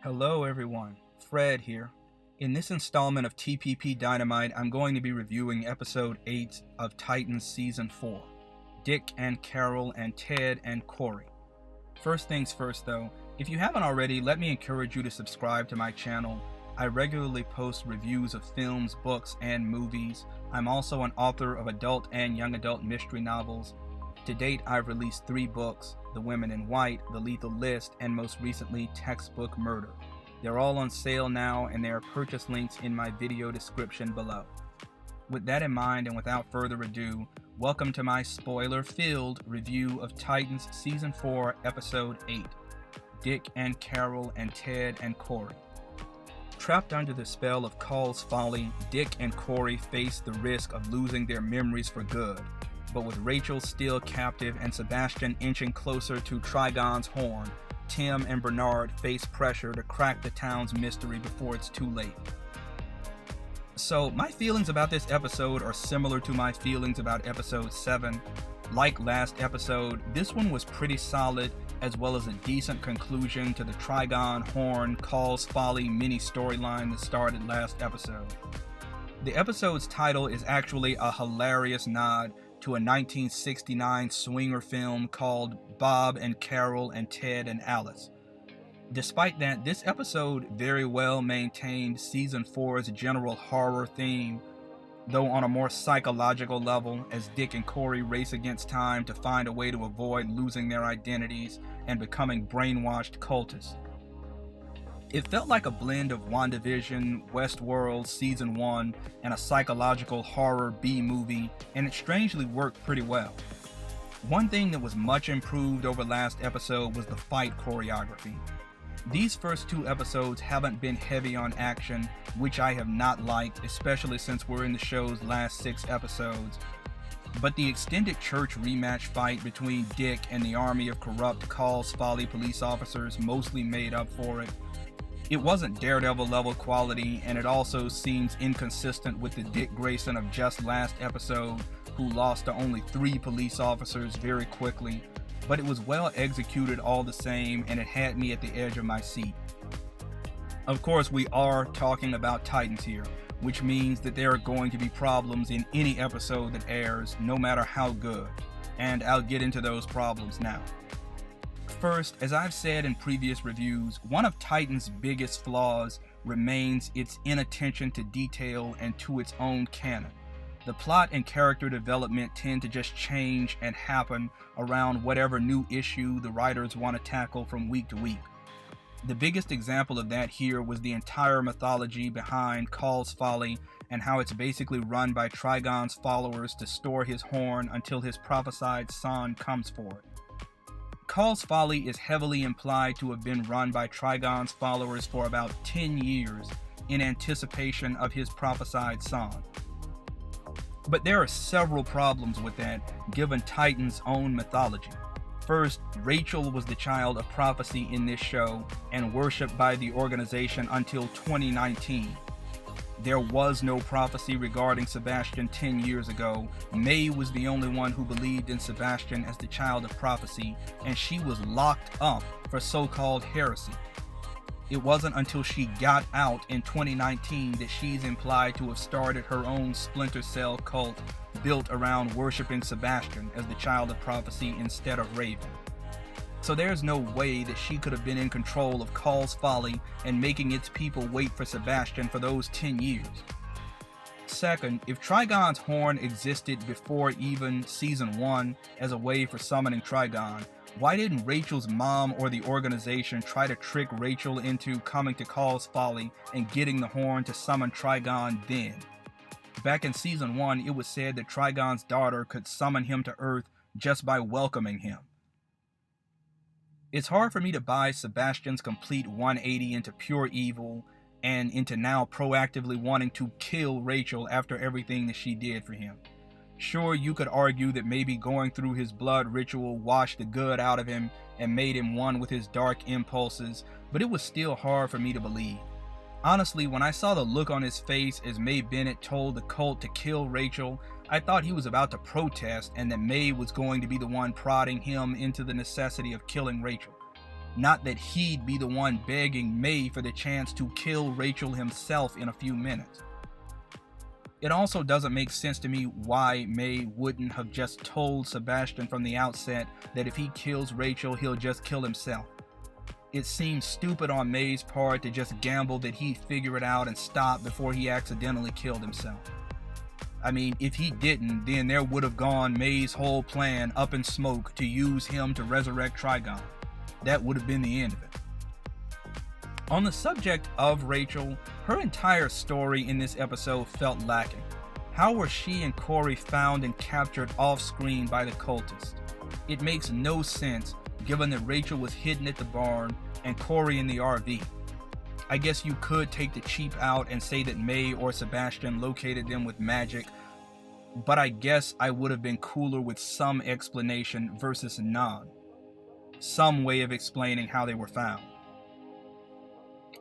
Hello everyone, Fred here. In this installment of TPP Dynamite, I'm going to be reviewing episode 8 of Titans Season 4, Dick and Carol and Ted and Kory. First things first though, if you haven't already, let me encourage you to subscribe to my channel. I regularly post reviews of films, books, and movies. I'm also an author of adult and young adult mystery novels. To date, I've released 3 books, The Women in White, The Lethal List, and most recently, Textbook Murder. They're all on sale now, and there are purchase links in my video description below. With that in mind, and without further ado, welcome to my spoiler-filled review of Titans Season 4, Episode 8, Dick and Carol and Ted and Kory. Trapped under the spell of Call's folly, Dick and Kory face the risk of losing their memories for good. But with Rachel still captive and Sebastian inching closer to Trigon's horn, Tim and Bernard face pressure to crack the town's mystery before it's too late. So, my feelings about this episode are similar to my feelings about episode 7. Like last episode, this one was pretty solid, as well as a decent conclusion to the Trigon Horn Call's Folly mini storyline that started last episode. The episode's title is actually a hilarious nod to a 1969 swinger film called Bob and Carol and Ted and Alice. Despite that, this episode very well maintained Season 4's general horror theme, though on a more psychological level, as Dick and Kory race against time to find a way to avoid losing their identities and becoming brainwashed cultists. It felt like a blend of WandaVision, Westworld Season 1, and a psychological horror B-movie, and it strangely worked pretty well. One thing that was much improved over last episode was the fight choreography. These first 2 episodes haven't been heavy on action, which I have not liked, especially since we're in the show's last 6 episodes. But the extended church rematch fight between Dick and the army of corrupt Call's Folly police officers mostly made up for it. It wasn't Daredevil level quality, and it also seems inconsistent with the Dick Grayson of just last episode, who lost to only 3 police officers very quickly, but it was well executed all the same, and it had me at the edge of my seat. Of course, we are talking about Titans here, which means that there are going to be problems in any episode that airs, no matter how good, and I'll get into those problems now. First, as I've said in previous reviews, one of Titan's biggest flaws remains its inattention to detail and to its own canon. The plot and character development tend to just change and happen around whatever new issue the writers want to tackle from week to week. The biggest example of that here was the entire mythology behind Call's Folly and how it's basically run by Trigon's followers to store his horn until his prophesied son comes for it. Call's Folly is heavily implied to have been run by Trigon's followers for about 10 years in anticipation of his prophesied son. But there are several problems with that, given Titan's own mythology. First, Rachel was the child of prophecy in this show and worshipped by the organization until 2019. There was no prophecy regarding Sebastian 10 years ago. May was the only one who believed in Sebastian as the child of prophecy, and she was locked up for so-called heresy. It wasn't until she got out in 2019 that she's implied to have started her own splinter cell cult built around worshiping Sebastian as the child of prophecy instead of Raven. So there's no way that she could have been in control of Call's Folly and making its people wait for Sebastian for those 10 years. Second, if Trigon's horn existed before even Season 1 as a way for summoning Trigon, why didn't Rachel's mom or the organization try to trick Rachel into coming to Call's Folly and getting the horn to summon Trigon then? Back in Season 1, it was said that Trigon's daughter could summon him to Earth just by welcoming him. It's hard for me to buy Sebastian's complete 180 into pure evil and into now proactively wanting to kill Rachel after everything that she did for him. Sure, you could argue that maybe going through his blood ritual washed the good out of him and made him one with his dark impulses, but it was still hard for me to believe. Honestly, when I saw the look on his face as Mae Bennett told the cult to kill Rachel, I thought he was about to protest and that Mae was going to be the one prodding him into the necessity of killing Rachel. not that he'd be the one begging May for the chance to kill Rachel himself in a few minutes. It also doesn't make sense to me why May wouldn't have just told Sebastian from the outset that if he kills Rachel, he'll just kill himself. It seems stupid on May's part to just gamble that he'd figure it out and stop before he accidentally killed himself. I mean, if he didn't, then there would have gone May's whole plan up in smoke to use him to resurrect Trigon. That would have been the end of it. On the subject of Rachel, her entire story in this episode felt lacking. How were she and Kory found and captured off-screen by the cultists? It makes no sense given that Rachel was hidden at the barn and Kory in the RV. I guess you could take the cheap out and say that May or Sebastian located them with magic, but I guess I would have been cooler with some explanation versus none. Some way of explaining how they were found.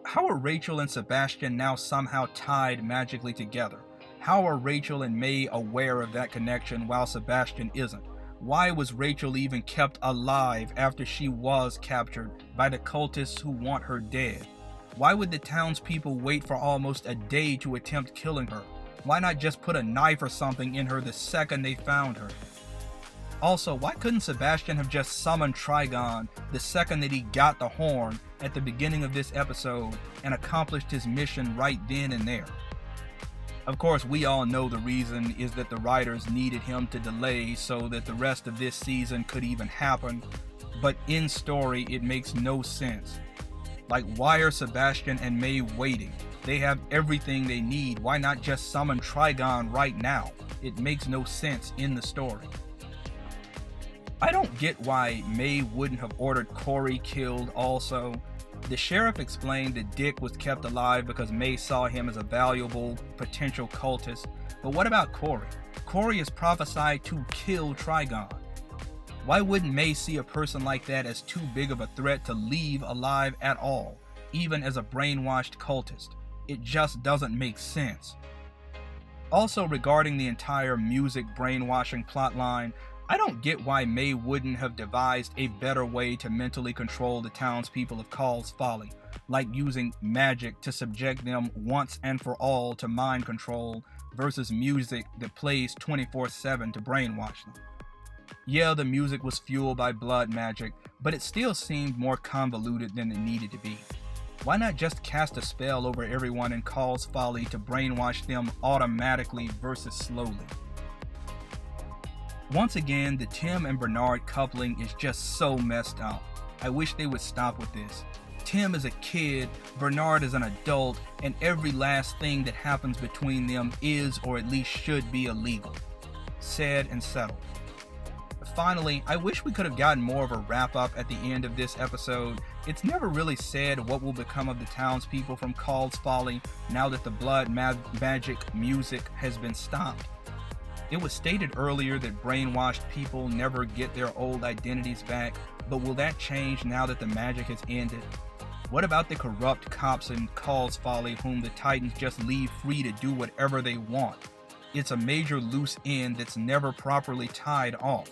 How are Rachel and Sebastian now somehow tied magically together? How are Rachel and May aware of that connection while Sebastian isn't? Why was Rachel even kept alive after she was captured by the cultists who want her dead? Why would the townspeople wait for almost a day to attempt killing her? Why not just put a knife or something in her the second they found her? Also, why couldn't Sebastian have just summoned Trigon the second that he got the horn at the beginning of this episode and accomplished his mission right then and there? Of course, we all know the reason is that the writers needed him to delay so that the rest of this season could even happen, but in story it makes no sense. Like, why are Sebastian and May waiting? They have everything they need. Why not just summon Trigon right now? It makes no sense in the story. I don't get why May wouldn't have ordered Kory killed also. The sheriff explained that Dick was kept alive because May saw him as a valuable potential cultist, but what about Kory? Kory is prophesied to kill Trigon. Why wouldn't May see a person like that as too big of a threat to leave alive at all, even as a brainwashed cultist? It just doesn't make sense. Also, regarding the entire music brainwashing plotline, I don't get why May wouldn't have devised a better way to mentally control the townspeople of Call's Folly, like using magic to subject them once and for all to mind control versus music that plays 24/7 to brainwash them. Yeah, the music was fueled by blood magic, but it still seemed more convoluted than it needed to be. Why not just cast a spell over everyone in Call's Folly to brainwash them automatically versus slowly? Once again, the Tim and Bernard coupling is just so messed up. I wish they would stop with this. Tim is a kid, Bernard is an adult, and every last thing that happens between them is or at least should be illegal. Said and settled. Finally, I wish we could have gotten more of a wrap-up at the end of this episode. It's never really said what will become of the townspeople from Call's Folly now that the blood magic music has been stopped. It was stated earlier that brainwashed people never get their old identities back, but will that change now that the magic has ended? What about the corrupt cops in Call's Folly whom the Titans just leave free to do whatever they want? It's a major loose end that's never properly tied off.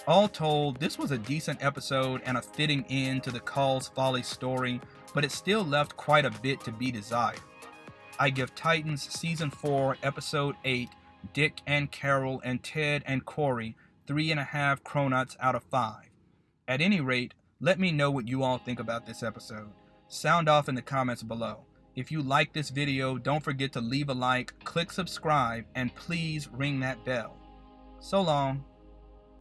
All told, this was a decent episode and a fitting end to the Call's Folly story, but it still left quite a bit to be desired. I give Titans Season 4, Episode 8, Dick and Carol and Ted and Kory 3.5 cronuts out of 5. At any rate, let me know what you all think about this episode. Sound off in the comments below. If you like this video, don't forget to leave a like, click subscribe, and please ring that bell. So long.